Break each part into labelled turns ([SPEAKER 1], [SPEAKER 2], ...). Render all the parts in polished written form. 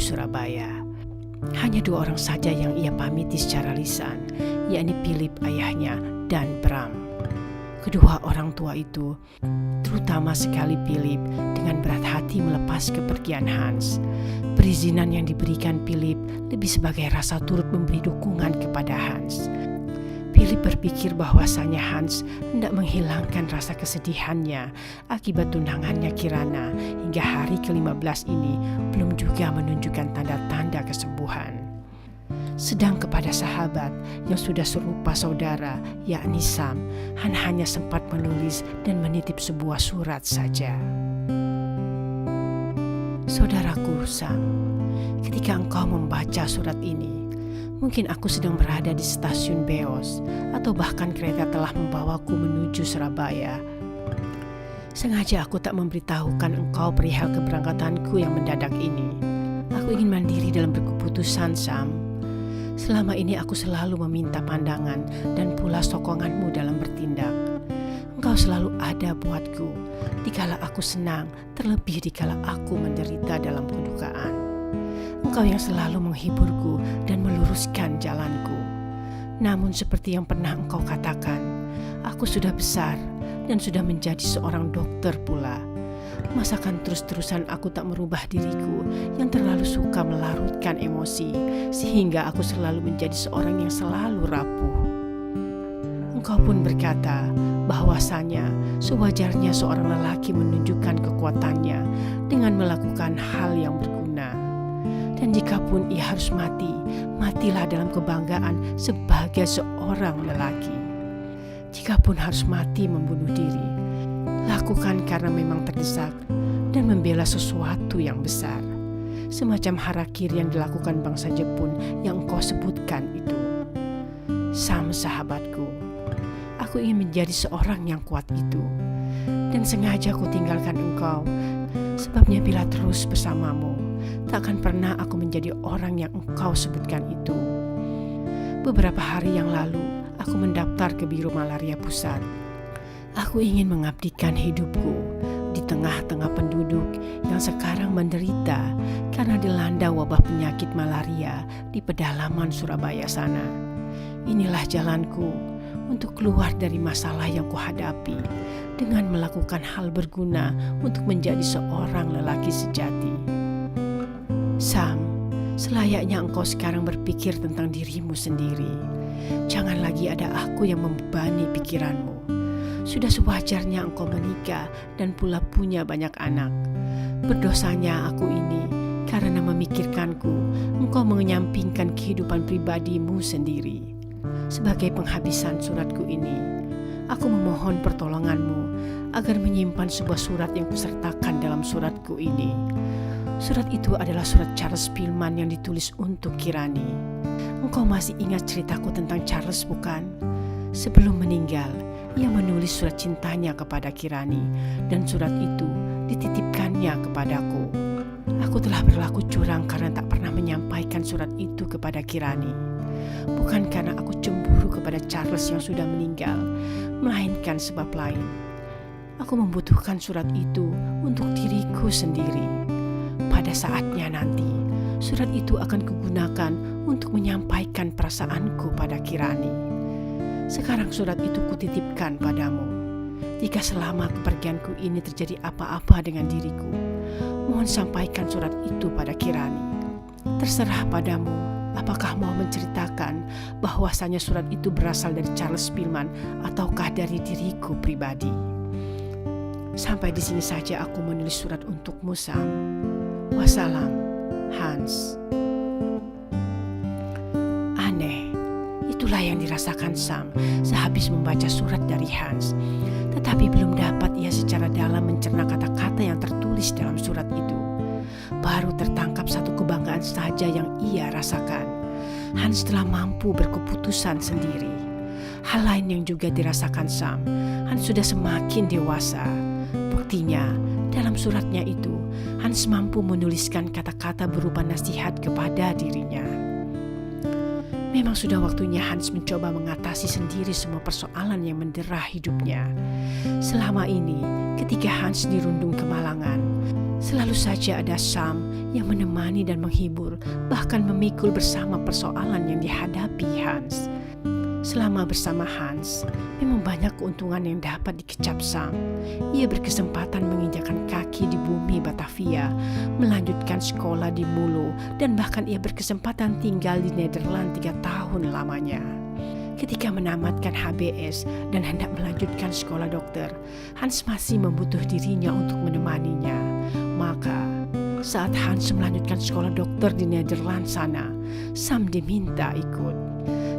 [SPEAKER 1] Surabaya. Hanya 2 orang saja yang ia pamiti secara lisan, yakni Philip ayahnya dan Bram. Kedua orang tua itu, terutama sekali Philip, dengan berat hati melepas kepergian Hans. Perizinan yang diberikan Philip lebih sebagai rasa turut memberi dukungan kepada Hans. Philip berpikir bahwasanya Hans hendak menghilangkan rasa kesedihannya akibat tunangannya Kirana hingga hari ke-15 ini belum juga menunjukkan tanda-tanda kesembuhan. Sedang kepada sahabat yang sudah serupa saudara, yakni Sam, Han hanya sempat menulis dan menitip sebuah surat saja. Saudaraku Sam, ketika engkau membaca surat ini, mungkin aku sedang berada di stasiun Beos atau bahkan kereta telah membawaku menuju Surabaya. Sengaja aku tak memberitahukan engkau perihal keberangkatanku yang mendadak ini. Aku ingin mandiri dalam berkeputusan, Sam. Selama ini aku selalu meminta pandangan dan pula sokonganmu dalam bertindak. Engkau selalu ada buatku, dikala aku senang, terlebih dikala aku menderita dalam kedukaan. Engkau yang selalu menghiburku dan meluruskan jalanku. Namun seperti yang pernah engkau katakan, aku sudah besar dan sudah menjadi seorang dokter pula. Masakan terus-terusan aku tak merubah diriku yang terlalu suka melarutkan emosi, sehingga aku selalu menjadi seorang yang selalu rapuh. Engkau pun berkata bahwasanya sewajarnya seorang lelaki menunjukkan kekuatannya dengan melakukan hal yang berguna. Dan jikapun ia harus mati, matilah dalam kebanggaan sebagai seorang lelaki. Jikapun harus mati membunuh diri, lakukan karena memang terdesak dan membela sesuatu yang besar. Semacam harakiri yang dilakukan bangsa Jepun yang engkau sebutkan itu. Sam sahabatku, aku ingin menjadi seorang yang kuat itu. Dan sengaja aku tinggalkan engkau, sebabnya bila terus bersamamu, takkan pernah aku menjadi orang yang engkau sebutkan itu. Beberapa hari yang lalu, aku mendaftar ke Biro Malaria Pusat. Aku ingin mengabdikan hidupku di tengah-tengah penduduk yang sekarang menderita karena dilanda wabah penyakit malaria di pedalaman Surabaya sana. Inilah jalanku untuk keluar dari masalah yang kuhadapi dengan melakukan hal berguna untuk menjadi seorang lelaki sejati. Sam, selayaknya engkau sekarang berpikir tentang dirimu sendiri. Jangan lagi ada aku yang membebani pikiranmu. Sudah sewajarnya engkau menikah dan pula punya banyak anak. Berdosanya aku ini karena memikirkanku engkau menyampingkan kehidupan pribadimu sendiri. Sebagai penghabisan suratku ini, aku memohon pertolonganmu agar menyimpan sebuah surat yang kusertakan dalam suratku ini. Surat itu adalah surat Charles Spillman yang ditulis untuk Kirani. Engkau masih ingat ceritaku tentang Charles, bukan? Sebelum meninggal, ia menulis surat cintanya kepada Kirani dan surat itu dititipkannya kepadaku. Aku telah berlaku curang karena tak pernah menyampaikan surat itu kepada Kirani. Bukan karena aku cemburu kepada Charles yang sudah meninggal, melainkan sebab lain. Aku membutuhkan surat itu untuk diriku sendiri. Pada saatnya nanti, surat itu akan kugunakan untuk menyampaikan perasaanku pada Kirani. Sekarang surat itu kutitipkan padamu. Jika selama kepergianku ini terjadi apa-apa dengan diriku, mohon sampaikan surat itu pada Kirani. Terserah padamu, apakah mau menceritakan bahwasanya surat itu berasal dari Charles Spillman ataukah dari diriku pribadi. Sampai di sini saja aku menulis surat untukmu, Sam. Wassalam, Hans. Aneh, itulah yang dirasakan Sam sehabis membaca surat dari Hans. Tetapi belum dapat ia secara dalam mencerna kata-kata yang tertulis dalam surat itu. Baru tertangkap satu kebanggaan saja yang ia rasakan. Hans telah mampu berkeputusan sendiri. Hal lain yang juga dirasakan Sam, Hans sudah semakin dewasa. Buktinya, dalam suratnya itu, Hans mampu menuliskan kata-kata berupa nasihat kepada dirinya. Memang sudah waktunya Hans mencoba mengatasi sendiri semua persoalan yang mendera hidupnya. Selama ini, ketika Hans dirundung kemalangan, Selalu saja ada Sam yang menemani dan menghibur, bahkan memikul bersama persoalan yang dihadapi Hans. Selama bersama Hans, memang banyak keuntungan yang dapat dikecap Sam. Ia berkesempatan menginjakan kaki di bumi Batavia, melanjutkan sekolah di Mulu, dan bahkan ia berkesempatan tinggal di Nederland 3 tahun lamanya. Ketika menamatkan HBS dan hendak melanjutkan sekolah dokter, Hans masih membutuh dirinya untuk menemaninya. Maka, saat Hans melanjutkan sekolah dokter di Nederland sana, Sam diminta ikut.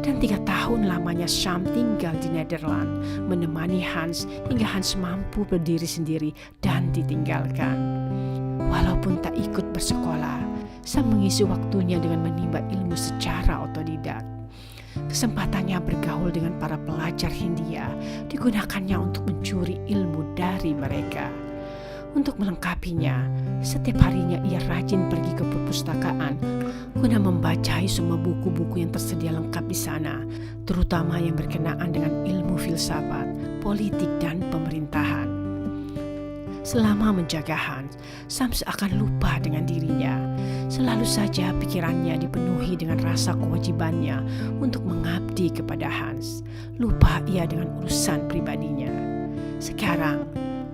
[SPEAKER 1] Dan 3 tahun lamanya Sam tinggal di Nederland, menemani Hans hingga Hans mampu berdiri sendiri dan ditinggalkan. Walaupun tak ikut bersekolah, Sam mengisi waktunya dengan menimba ilmu secara otodidak. Kesempatannya bergaul dengan para pelajar Hindia digunakannya untuk mencuri ilmu dari mereka. Untuk melengkapinya, setiap harinya ia rajin pergi ke perpustakaan guna membacai semua buku-buku yang tersedia lengkap di sana, terutama yang berkenaan dengan ilmu filsafat, politik, dan pemerintahan. Selama menjaga Hans, Sam seakan lupa dengan dirinya. Selalu saja pikirannya dipenuhi dengan rasa kewajibannya untuk mengabdi kepada Hans. Lupa ia dengan urusan pribadinya. Sekarang,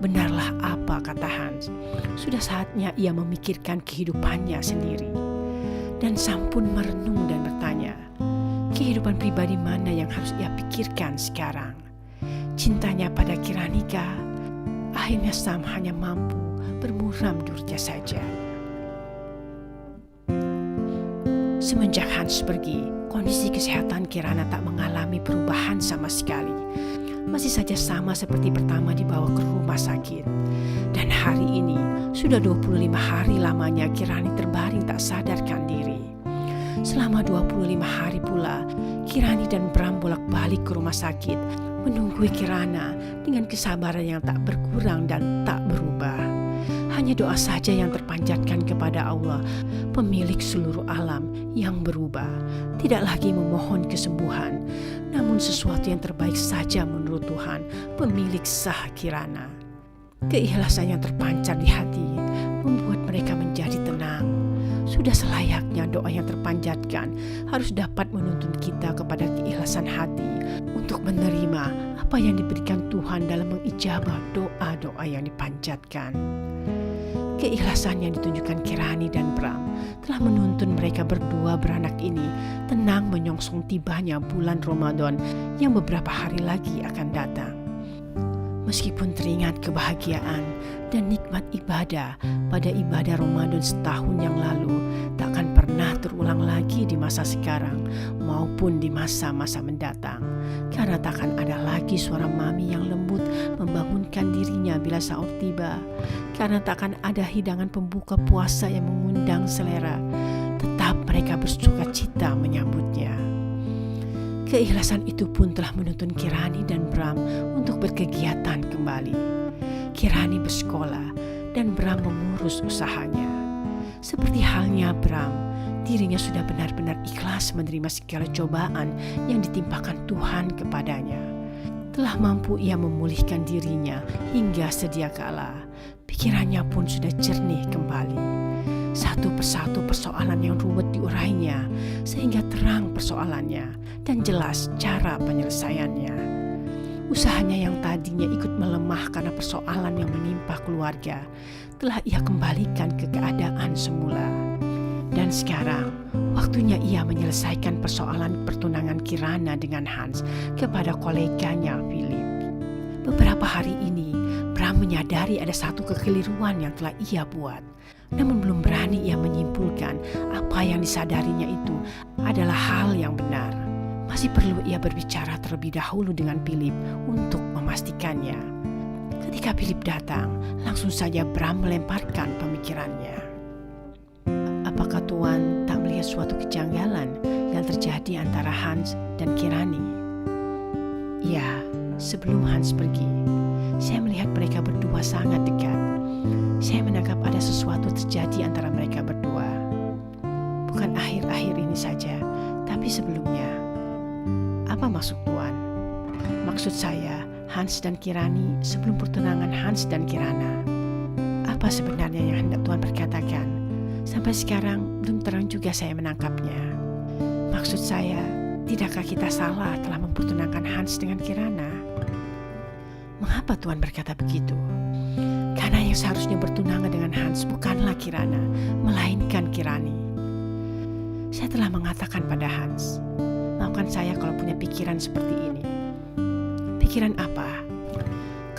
[SPEAKER 1] benarlah apa kata Hans. Sudah saatnya ia memikirkan kehidupannya sendiri. Dan Sam pun merenung dan bertanya, kehidupan pribadi mana yang harus ia pikirkan sekarang? Cintanya pada Kiranika? Akhirnya Sam hanya mampu bermuram durja saja. Semenjak Hans pergi, kondisi kesehatan Kirana tak mengalami perubahan sama sekali. Masih saja sama seperti pertama dibawa ke rumah sakit. Dan hari ini sudah 25 hari lamanya Kirani terbaring tak sadarkan diri. Selama 25 hari pula Kirani dan Bram bolak-balik ke rumah sakit menunggui Kirana dengan kesabaran yang tak berkurang dan tak berubah. Hanya doa saja yang terpanjatkan kepada Allah, pemilik seluruh alam, yang berubah. Tidak lagi memohon kesembuhan, namun sesuatu yang terbaik saja menurut Tuhan, pemilik sah Kirana. Keikhlasan yang terpancar di hati membuat mereka menjadi tenang. Sudah selayaknya doa yang terpanjatkan harus dapat menuntun kita kepada keikhlasan hati untuk menerima apa yang diberikan Tuhan dalam mengijabah doa-doa yang dipanjatkan. Keikhlasan yang ditunjukkan Kirani dan Bram telah menuntun mereka berdua beranak ini tenang menyongsong tibanya bulan Ramadan yang beberapa hari lagi akan datang. Meskipun teringat kebahagiaan dan nikmat ibadah pada ibadah Ramadan setahun yang lalu takkan pernah terulang lagi di masa sekarang maupun di masa-masa mendatang. Karena takkan ada lagi suara mami yang lembut membangunkan dirinya bila sahur tiba. Karena takkan ada hidangan pembuka puasa yang mengundang selera. Tetap mereka bersuka cita menyambutnya. Keikhlasan itu pun telah menuntun Kirani dan Bram untuk berkegiatan kembali. Kirani bersekolah dan Bram mengurus usahanya. Seperti halnya Bram, dirinya sudah benar-benar ikhlas menerima segala cobaan yang ditimpakan Tuhan kepadanya. Telah mampu ia memulihkan dirinya hingga sedia kala. Pikirannya pun sudah jernih kembali. Satu persatu persoalan yang ruwet diurainya sehingga terang persoalannya dan jelas cara penyelesaiannya. Usahanya yang tadinya ikut melemah karena persoalan yang menimpa keluarga telah ia kembalikan ke keadaan semula. Dan sekarang waktunya ia menyelesaikan persoalan pertunangan Kirana dengan Hans kepada koleganya Philip. Beberapa hari ini Bram menyadari ada satu kekeliruan yang telah ia buat. Namun belum berani ia menyimpulkan apa yang disadarinya itu adalah hal yang benar. Masih perlu ia berbicara terlebih dahulu dengan Philip untuk memastikannya. Ketika Philip datang, langsung saja Bram melemparkan pemikirannya. Apakah Tuan tak melihat suatu kejanggalan yang terjadi antara Hans dan Kirani? Ya, sebelum Hans pergi, saya melihat mereka berdua sangat dekat. Saya menangkap ada sesuatu terjadi antara mereka berdua. Bukan akhir-akhir ini saja, tapi sebelumnya. Apa maksud Tuan? Maksud saya, Hans dan Kirani sebelum pertunangan Hans dan Kirana. Apa sebenarnya yang hendak Tuhan perkatakan? Sampai sekarang belum terang juga saya menangkapnya. Maksud saya, tidakkah kita salah telah mempertunangkan Hans dengan Kirana? Mengapa Tuhan berkata begitu? Karena yang seharusnya bertunangan dengan Hans bukanlah Kirana, melainkan Kirani. Saya telah mengatakan pada Hans, maafkan saya kalau punya pikiran seperti ini. Pikiran apa?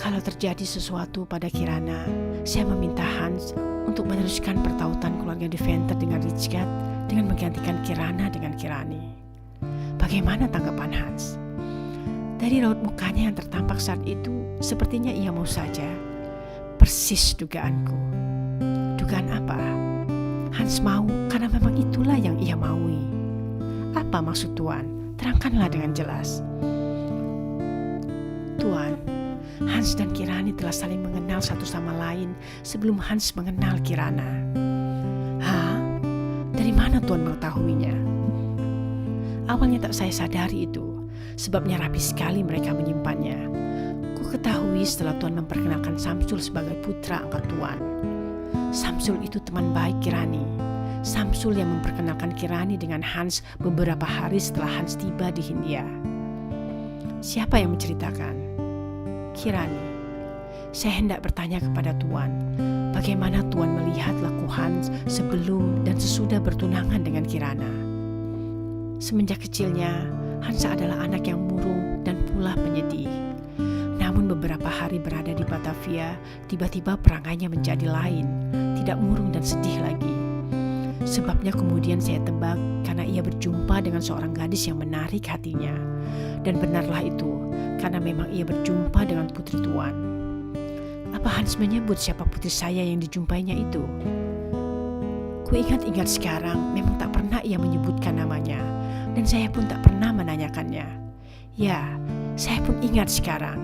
[SPEAKER 1] Kalau terjadi sesuatu pada Kirana, saya meminta Hans untuk meneruskan pertautan keluarga Deventer dengan Richard dengan menggantikan Kirana dengan Kirani. Bagaimana tanggapan Hans? Dari raut mukanya yang tertampak saat itu, sepertinya ia mau saja. Persis dugaanku. Dugaan apa? Hans mau karena memang itulah yang ia maui. Apa maksud Tuan? Terangkanlah dengan jelas. Tuan, Hans dan Kirani telah saling mengenal satu sama lain sebelum Hans mengenal Kirana. Hah? Dari mana Tuan mengetahuinya? Awalnya tak saya sadari itu, sebabnya rapi sekali mereka menyimpannya. Ku ketahui setelah Tuan memperkenalkan Samsul sebagai putra angkat Tuan. Samsul itu teman baik Kirani. Samsul yang memperkenalkan Kirani dengan Hans beberapa hari setelah Hans tiba di Hindia. Siapa yang menceritakan? Kirani. Saya hendak bertanya kepada Tuan, bagaimana Tuan melihat laku Hans sebelum dan sesudah bertunangan dengan Kirana? Semenjak kecilnya, Hans adalah anak yang murung dan pula penyedih. Namun beberapa hari berada di Batavia, tiba-tiba perangainya menjadi lain, tidak murung dan sedih lagi. Sebabnya kemudian saya tebak karena ia berjumpa dengan seorang gadis yang menarik hatinya. Dan benarlah itu, karena memang ia berjumpa dengan putri Tuan. Apa Hans menyebut siapa putri saya yang dijumpainya itu? Ku ingat-ingat sekarang memang tak pernah ia menyebutkan namanya, dan saya pun tak pernah menanyakannya. Ya, saya pun ingat sekarang.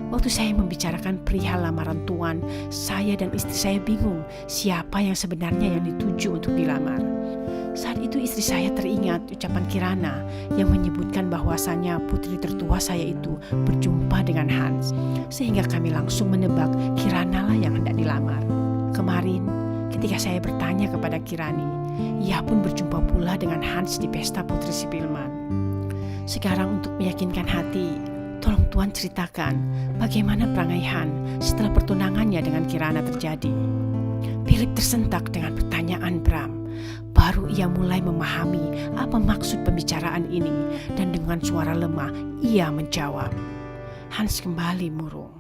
[SPEAKER 1] Waktu saya membicarakan perihal lamaran Tuan, saya dan istri saya bingung siapa yang sebenarnya yang dituju untuk dilamar. Saat itu istri saya teringat ucapan Kirana yang menyebutkan bahwasannya putri tertua saya itu berjumpa dengan Hans, sehingga kami langsung menebak Kirana lah yang hendak dilamar. Kemarin ketika saya bertanya kepada Kirani, ia pun berjumpa pula dengan Hans di pesta Putri Sipilman. Sekarang untuk meyakinkan hati, tolong Tuan ceritakan bagaimana perangai Hans setelah pertunangannya dengan Kirana terjadi. Philip tersentak dengan pertanyaan Bram. Baru ia mulai memahami apa maksud pembicaraan ini dan dengan suara lemah ia menjawab. Hans kembali murung.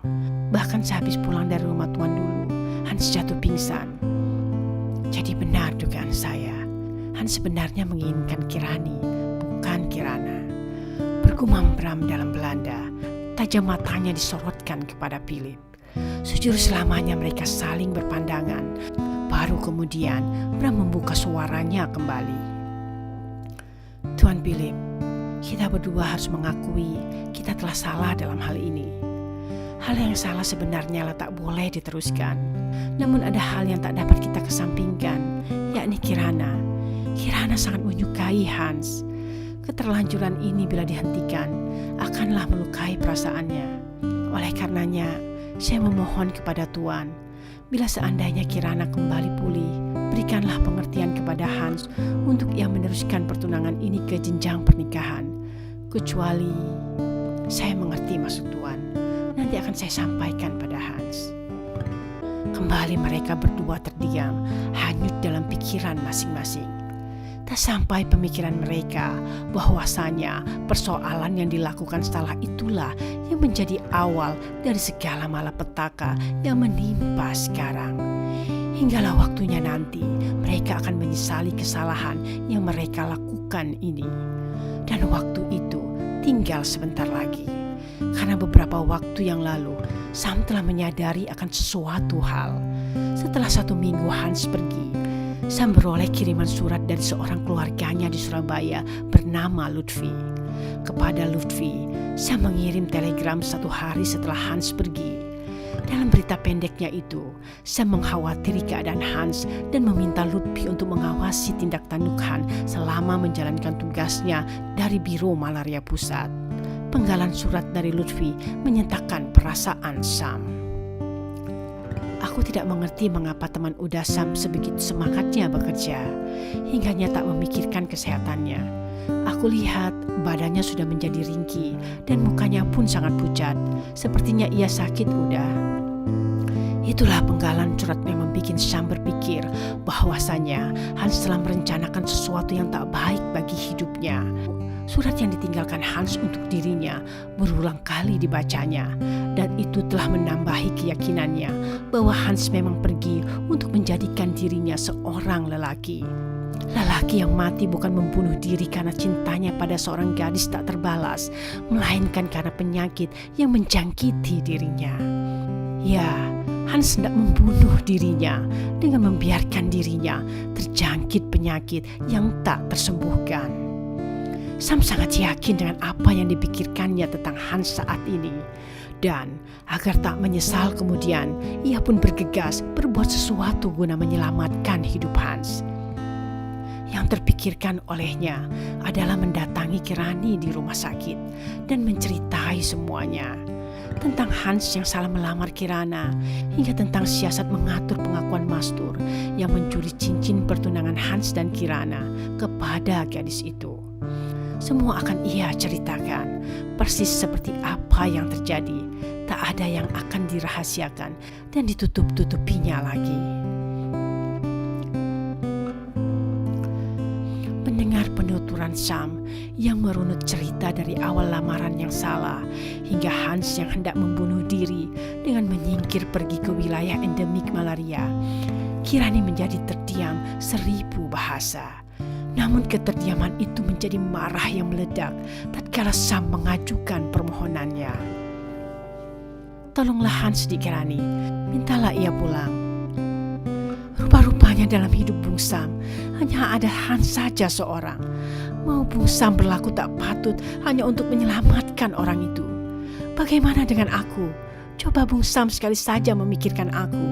[SPEAKER 1] Bahkan sehabis pulang dari rumah Tuan dulu, Hans jatuh pingsan. Jadi benar dugaan saya. Hans sebenarnya menginginkan Kirani, bukan Kirana. Bergumam Bram dalam Belanda. Tajam matanya disorotkan kepada Philip. Sejurus selamanya mereka saling berpandangan. Baru kemudian Bram membuka suaranya kembali. Tuan Philip, kita berdua harus mengakui kita telah salah dalam hal ini. Hal yang salah sebenarnya tak boleh diteruskan. Namun ada hal yang tak dapat kita kesampingkan, yakni Kirana. Kirana sangat menyukai Hans. Keterlanjuran ini bila dihentikan akanlah melukai perasaannya. Oleh karenanya, saya memohon kepada Tuan, bila seandainya Kirana kembali pulih, berikanlah pengertian kepada Hans untuk ia meneruskan pertunangan ini ke jenjang pernikahan. Kecuali saya mengerti maksud Tuan, nanti akan saya sampaikan pada Hans. Kembali mereka berdua terdiam, hanyut dalam pikiran masing-masing. Tak sampai pemikiran mereka bahwasanya persoalan yang dilakukan setelah itulah yang menjadi awal dari segala malapetaka yang menimpa sekarang. Hinggalah waktunya nanti mereka akan menyesali kesalahan yang mereka lakukan ini. Dan waktu itu tinggal sebentar lagi. Karena beberapa waktu yang lalu Sam telah menyadari akan sesuatu hal. Setelah 1 minggu Hans pergi, Sam beroleh kiriman surat dari seorang keluarganya di Surabaya bernama Lutfi. Kepada Lutfi, Sam mengirim telegram 1 hari setelah Hans pergi. Dalam berita pendeknya itu, Sam mengkhawatirkan keadaan Hans dan meminta Lutfi untuk mengawasi tindak tanduk Hans selama menjalankan tugasnya dari Biro Malaria Pusat. Penggalan surat dari Lutfi menyatakan perasaan Sam. Aku tidak mengerti mengapa teman Uda Sam sebegitu semangatnya bekerja, hingganya tak memikirkan kesehatannya. Aku lihat badannya sudah menjadi ringkih dan mukanya pun sangat pucat. Sepertinya ia sakit udah. Itulah penggalan surat yang membuat Sam berpikir bahwasanya Hans telah merencanakan sesuatu yang tak baik bagi hidupnya. Surat yang ditinggalkan Hans untuk dirinya berulang kali dibacanya, dan itu telah menambahi keyakinannya bahwa Hans memang pergi untuk menjadikan dirinya seorang lelaki. Lelaki yang mati bukan membunuh diri karena cintanya pada seorang gadis tak terbalas, melainkan karena penyakit yang menjangkiti dirinya. Ya, Hans hendak membunuh dirinya dengan membiarkan dirinya terjangkit penyakit yang tak tersembuhkan. Sam sangat yakin dengan apa yang dipikirkannya tentang Hans saat ini. Dan agar tak menyesal kemudian, ia pun bergegas berbuat sesuatu guna menyelamatkan hidup Hans. Yang terpikirkan olehnya adalah mendatangi Kirani di rumah sakit dan menceritai semuanya. Tentang Hans yang salah melamar Kirana, hingga tentang siasat mengatur pengakuan Mastur yang mencuri cincin pertunangan Hans dan Kirana kepada gadis itu. Semua akan ia ceritakan, persis seperti apa yang terjadi. Tak ada yang akan dirahasiakan dan ditutup-tutupinya lagi. Mendengar penuturan Sam yang merunut cerita dari awal lamaran yang salah hingga Hans yang hendak membunuh diri dengan menyingkir pergi ke wilayah endemik malaria, Kirani menjadi terdiam 1000 bahasa. Namun keterdiaman itu menjadi marah yang meledak tatkala Sam mengajukan permohonannya. Tolonglah Hans di Kirani, mintalah ia pulang. Rupa-rupanya dalam hidup Bung Sam hanya ada Hans saja seorang. Mau Bung Sam berlaku tak patut hanya untuk menyelamatkan orang itu. Bagaimana dengan aku? Coba Bung Sam sekali saja memikirkan aku.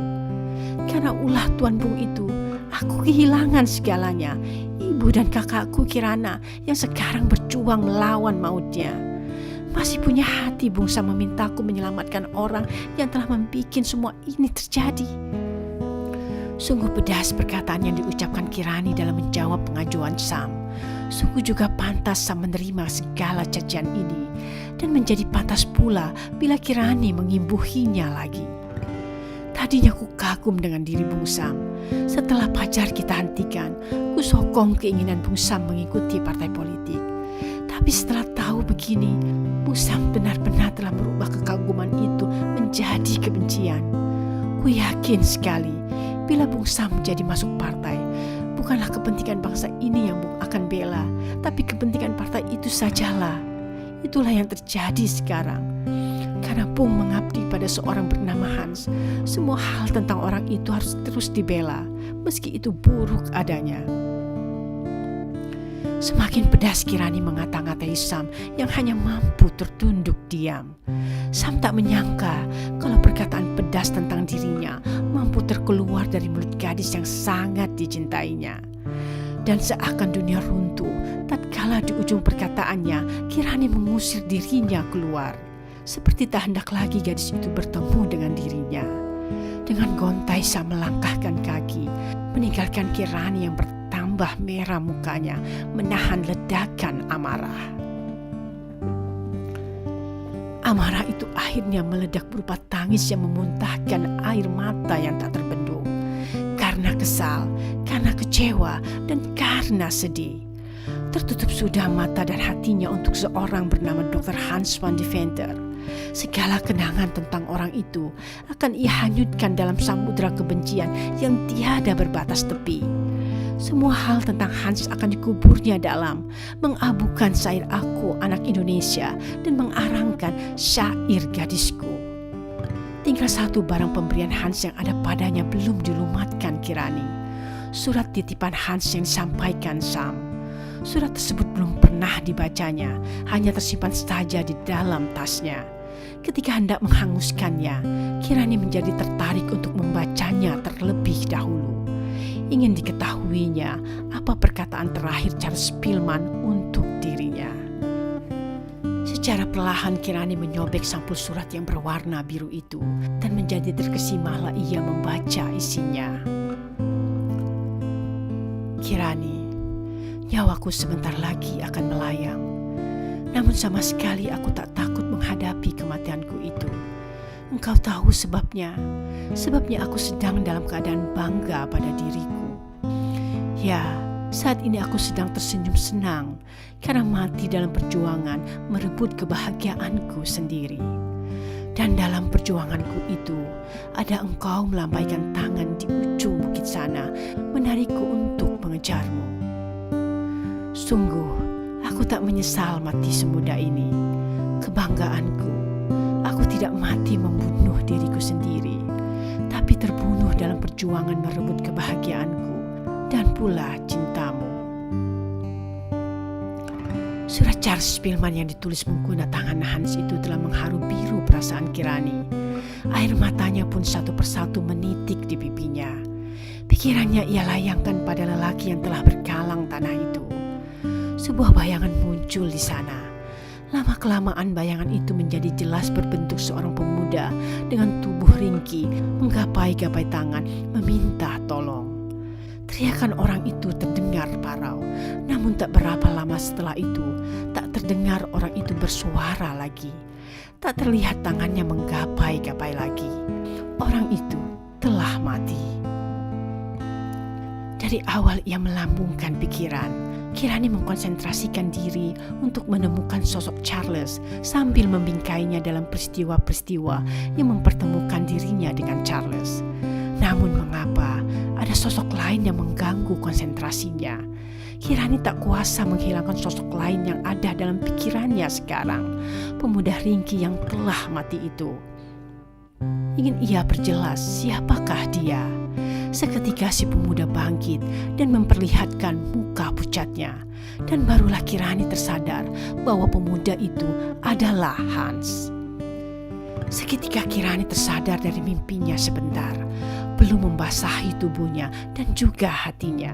[SPEAKER 1] Karena ulah Tuan Bung itu, aku kehilangan segalanya. Ibu dan kakakku Kirana yang sekarang berjuang melawan mautnya. Masih punya hati Bung Sam memintaku menyelamatkan orang yang telah membuat semua ini terjadi. Sungguh pedas perkataan yang diucapkan Kirani dalam menjawab pengajuan Sam. Sungguh juga pantas Sam menerima segala cacian ini, dan menjadi pantas pula bila Kirani mengimbuhinya lagi. Tadinya ku kagum dengan diri Bung Sam. Setelah pacar kita hentikan, ku sokong keinginan Bung Sam mengikuti partai politik. Tapi setelah tahu begini, Bung Sam benar-benar telah berubah kekaguman itu menjadi kebencian. Ku yakin sekali, bila Bung Sam jadi masuk partai, bukanlah kepentingan bangsa ini yang Bung akan bela, tapi kepentingan partai itu sajalah. Itulah yang terjadi sekarang. Karena Bung mengabdi pada seorang bernama Hans, semua hal tentang orang itu harus terus dibela, meski itu buruk adanya. Semakin pedas Kirani mengata-ngatai Sam yang hanya mampu tertunduk diam. Sam tak menyangka kalau perkataan pedas tentang dirinya mampu terkeluar dari mulut gadis yang sangat dicintainya. Dan seakan dunia runtuh tatkala di ujung perkataannya Kirani mengusir dirinya keluar. Seperti tak hendak lagi gadis itu bertemu dengan dirinya. Dengan gontai Sam melangkahkan kaki, meninggalkan Kirani yang bertambah merah mukanya, menahan ledakan amarah. Amarah itu akhirnya meledak berupa tangis yang memuntahkan air mata yang tak terbendung. Karena kesal, karena kecewa, dan karena sedih. Tertutup sudah mata dan hatinya untuk seorang bernama Dr. Hans van Deventer. Segala kenangan tentang orang itu akan ia hanyutkan dalam samudera kebencian yang tiada berbatas tepi. Semua hal tentang Hans akan dikuburnya dalam, mengabukan syair Aku Anak Indonesia dan mengarangkan syair Gadisku. Tinggal satu barang pemberian Hans yang ada padanya belum dilumatkan Kirani. Surat titipan Hans yang disampaikan Sam. Surat tersebut belum pernah dibacanya, hanya tersimpan saja di dalam tasnya. Ketika hendak menghanguskannya, Kirani menjadi tertarik untuk membacanya terlebih dahulu. Ingin diketahuinya apa perkataan terakhir Charles Pillman untuk dirinya. Secara perlahan Kirani menyobek sampul surat yang berwarna biru itu dan menjadi terkesimalah ia membaca isinya. Kirani, nyawaku sebentar lagi akan melayang. Namun sama sekali aku tak takut menghadapi kematianku itu. Engkau tahu sebabnya. Sebabnya aku sedang dalam keadaan bangga pada diriku. Ya, saat ini aku sedang tersenyum senang karena mati dalam perjuangan merebut kebahagiaanku sendiri. Dan dalam perjuanganku itu, ada engkau melambaikan tangan di ujung bukit sana, menarikku untuk mengejarmu. Sungguh, aku tak menyesal mati semudah ini. Kebanggaanku, aku tidak mati membunuh diriku sendiri, tapi terbunuh dalam perjuangan merebut kebahagiaanku dan pula cintamu. Surat Charles Spillman yang ditulis pengguna tangan Hans itu telah mengharu biru perasaan Kirani. Air matanya pun satu persatu menitik di pipinya. Pikirannya ia layangkan pada lelaki yang telah berkalang tanah itu. Sebuah bayangan muncul di sana. Lama-kelamaan bayangan itu menjadi jelas berbentuk seorang pemuda dengan tubuh ringkih, menggapai-gapai tangan, meminta tolong. Teriakan orang itu terdengar parau, namun tak berapa lama setelah itu, tak terdengar orang itu bersuara lagi. Tak terlihat tangannya menggapai-gapai lagi. Orang itu telah mati. Dari awal ia melambungkan pikiran, Kirani mengkonsentrasikan diri untuk menemukan sosok Charles sambil membingkainya dalam peristiwa-peristiwa yang mempertemukan dirinya dengan Charles. Namun mengapa ada sosok lain yang mengganggu konsentrasinya? Kirani tak kuasa menghilangkan sosok lain yang ada dalam pikirannya sekarang, pemuda ringkih yang telah mati itu. Ingin ia perjelas siapakah dia. Seketika si pemuda bangkit dan memperlihatkan muka pucatnya. Dan barulah Kirani tersadar bahwa pemuda itu adalah Hans. Seketika Kirani tersadar dari mimpinya sebentar, belum membasahi tubuhnya dan juga hatinya.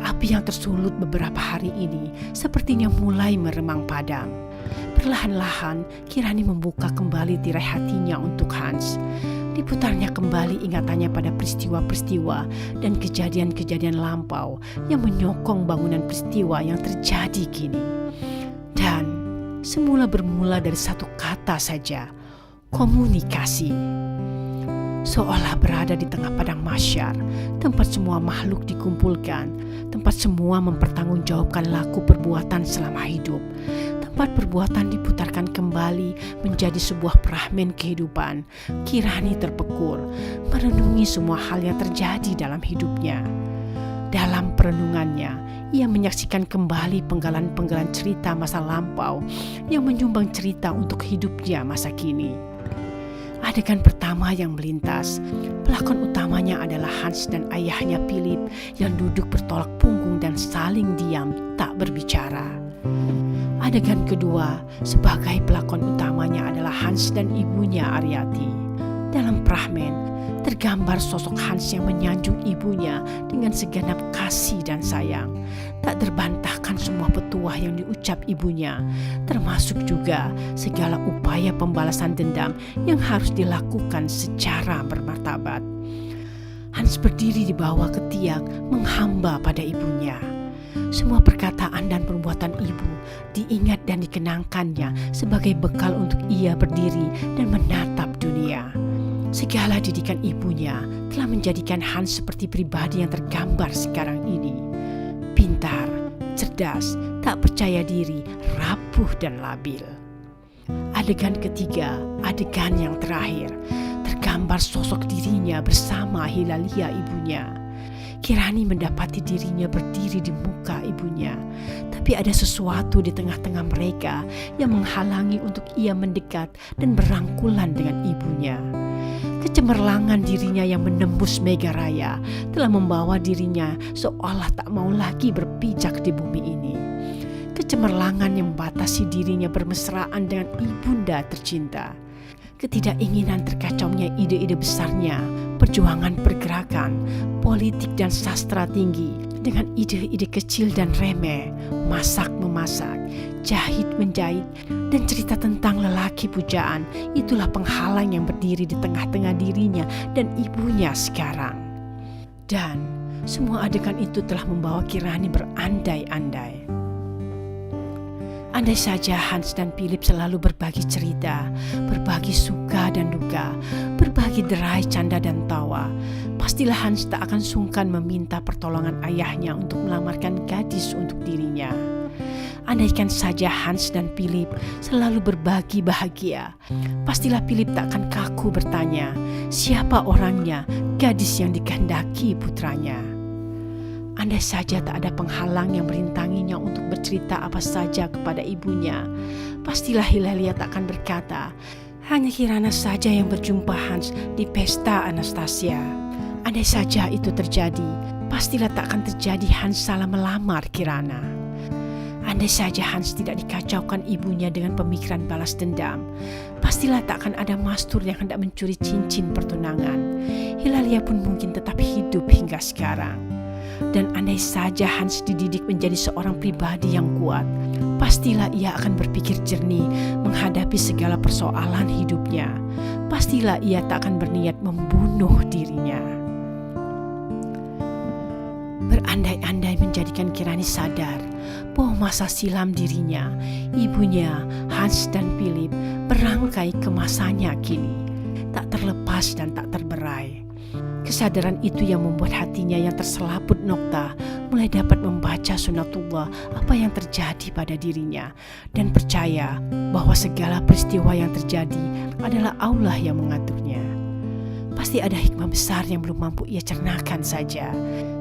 [SPEAKER 1] Api yang tersulut beberapa hari ini sepertinya mulai meremang padam. Perlahan-lahan Kirani membuka kembali tirai hatinya untuk Hans. Diputarnya kembali ingatannya pada peristiwa-peristiwa dan kejadian-kejadian lampau yang menyokong bangunan peristiwa yang terjadi kini. Dan semula bermula dari satu kata saja, komunikasi. Seolah berada di tengah padang mahsyar, tempat semua makhluk dikumpulkan, tempat semua mempertanggungjawabkan laku perbuatan selama hidup. Tempat perbuatan diputarkan kembali menjadi sebuah perahmen kehidupan. Kirani terpekur, merenungi semua hal yang terjadi dalam hidupnya. Dalam perenungannya, ia menyaksikan kembali penggalan-penggalan cerita masa lampau yang menyumbang cerita untuk hidupnya masa kini. Adegan pertama yang melintas, pelakon utamanya adalah Hans dan ayahnya Philip yang duduk bertolak punggung dan saling diam tak berbicara. Adegan kedua, sebagai pelakon utamanya adalah Hans dan ibunya Aryati. Dalam perahmen, tergambar sosok Hans yang menyanjung ibunya dengan segenap kasih dan sayang. Tak terbantahkan semua petuah yang diucap ibunya, termasuk juga segala upaya pembalasan dendam yang harus dilakukan secara bermartabat. Hans berdiri di bawah ketiak menghamba pada ibunya. Semua perkataan dan perbuatan ibu diingat dan dikenangkannya sebagai bekal untuk ia berdiri dan menatap dunia. Segala didikan ibunya telah menjadikan Hans seperti pribadi yang tergambar sekarang ini. Pintar, cerdas, tak percaya diri, rapuh dan labil. Adegan ketiga, adegan yang terakhir, tergambar sosok dirinya bersama Hilalia ibunya. Kirani mendapati dirinya berdiri di muka ibunya, tapi ada sesuatu di tengah-tengah mereka yang menghalangi untuk ia mendekat dan berangkulan dengan ibunya. Kecemerlangan dirinya yang menembus mega raya telah membawa dirinya seolah tak mau lagi berpijak di bumi ini. Kecemerlangan yang membatasi dirinya bermesraan dengan ibunda tercinta. Ketidakinginan terkacaunya ide-ide besarnya, perjuangan pergerakan, politik dan sastra tinggi, dengan ide-ide kecil dan remeh, masak-memasak, jahit-menjahit, dan cerita tentang lelaki pujaan. Itulah penghalang yang berdiri di tengah-tengah dirinya dan ibunya sekarang. Dan semua adegan itu telah membawa Kirani berandai-andai. Andai saja Hans dan Philip selalu berbagi cerita, berbagi suka dan duka, berbagi derai canda dan tawa, pastilah Hans tak akan sungkan meminta pertolongan ayahnya untuk melamarkan gadis untuk dirinya. Andaikan saja Hans dan Philip selalu berbagi bahagia, pastilah Philip tak akan kaku bertanya, siapa orangnya, gadis yang dikehendaki putranya. Andai saja tak ada penghalang yang merintanginya untuk bercerita apa saja kepada ibunya, pastilah Hilalia tak akan berkata, hanya Kirana saja yang berjumpa Hans di pesta Anastasia. Andai saja itu terjadi, pastilah tak akan terjadi Hans salah melamar Kirana. Andai saja Hans tidak dikacaukan ibunya dengan pemikiran balas dendam, pastilah tak akan ada Mastur yang hendak mencuri cincin pertunangan. Hilalia pun mungkin tetap hidup hingga sekarang. Dan andai saja Hans dididik menjadi seorang pribadi yang kuat, pastilah ia akan berpikir jernih menghadapi segala persoalan hidupnya. Pastilah ia tak akan berniat membunuh dirinya. Berandai-andai menjadikan Kirani sadar bahwa masa silam dirinya, ibunya, Hans dan Philip berangkai ke masanya kini, tak terlepas dan tak terberai. Kesadaran itu yang membuat hatinya yang terselaput nokta mulai dapat membaca sunatullah apa yang terjadi pada dirinya dan percaya bahwa segala peristiwa yang terjadi adalah Allah yang mengaturnya. Pasti ada hikmah besar yang belum mampu ia cernakan saja,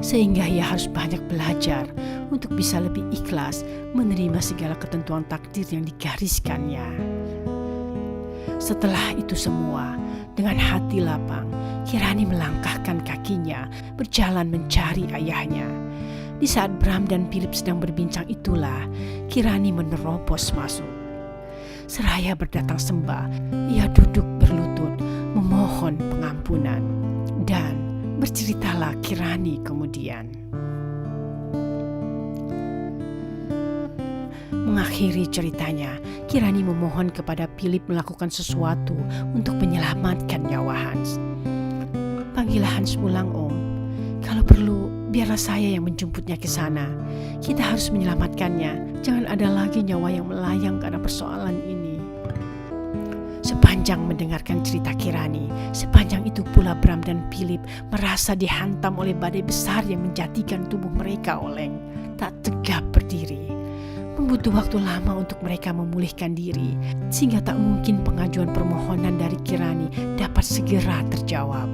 [SPEAKER 1] sehingga ia harus banyak belajar untuk bisa lebih ikhlas menerima segala ketentuan takdir yang digariskannya. Setelah itu semua, dengan hati lapang, Kirani melangkahkan kakinya berjalan mencari ayahnya. Di saat Bram dan Philip sedang berbincang itulah Kirani menerobos masuk. Seraya berdatang sembah, ia duduk berlutut memohon pengampunan. Dan berceritalah Kirani kemudian. Mengakhiri ceritanya, Kirani memohon kepada Philip melakukan sesuatu untuk menyelamatkan nyawa Hans. Panggillah Hans pulang, Om. Kalau perlu, biarlah saya yang menjemputnya ke sana. Kita harus menyelamatkannya. Jangan ada lagi nyawa yang melayang karena persoalan ini. Sepanjang mendengarkan cerita Kirani, sepanjang itu pula Bram dan Philip merasa dihantam oleh badai besar yang menjadikan tubuh mereka oleng, tak tegap berdiri. Membutuh waktu lama untuk mereka memulihkan diri, sehingga tak mungkin pengajuan permohonan dari Kirani dapat segera terjawab.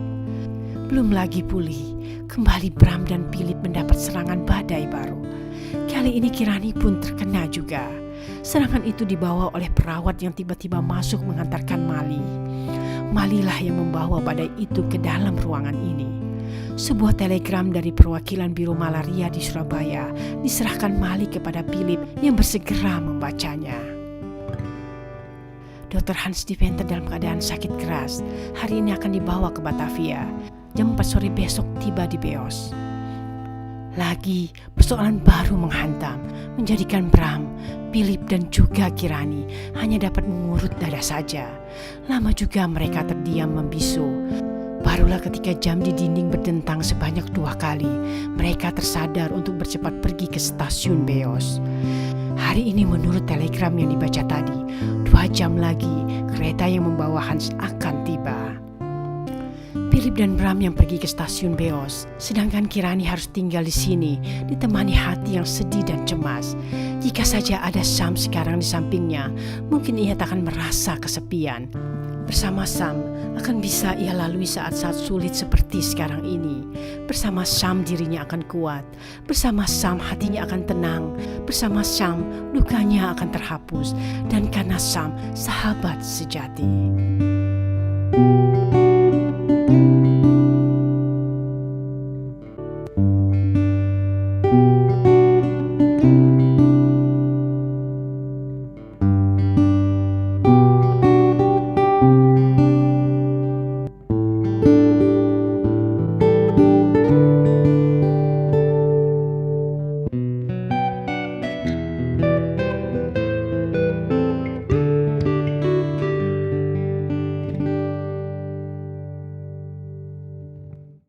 [SPEAKER 1] Belum lagi pulih, kembali Bram dan Philip mendapat serangan badai baru. Kali ini Kirani pun terkena juga. Serangan itu dibawa oleh perawat yang tiba-tiba masuk mengantarkan Mali. Malilah yang membawa badai itu ke dalam ruangan ini. Sebuah telegram dari perwakilan Biro Malaria di Surabaya diserahkan Mali kepada Philip yang bersegera membacanya. Dr. Hans Diventer dalam keadaan sakit keras. Hari ini akan dibawa ke Batavia. Jam 4 sore besok tiba di Beos. Lagi persoalan baru menghantam, menjadikan Bram, Philip dan juga Kirani hanya dapat mengurut dada saja. Lama juga mereka terdiam membisu. Barulah ketika jam di dinding berdentang sebanyak 2 kali, mereka tersadar untuk bercepat pergi ke stasiun Beos. Hari ini menurut telegram yang dibaca tadi, 2 jam lagi kereta yang membawa Hans akan tiba. Philip dan Bram yang pergi ke stasiun Beos, sedangkan Kirani harus tinggal di sini, ditemani hati yang sedih dan cemas. Jika saja ada Sam sekarang di sampingnya, mungkin ia tak akan merasa kesepian. Bersama Sam akan bisa ia lalui saat-saat sulit seperti sekarang ini. Bersama Sam dirinya akan kuat. Bersama Sam hatinya akan tenang. Bersama Sam lukanya akan terhapus. Dan karena Sam sahabat sejati.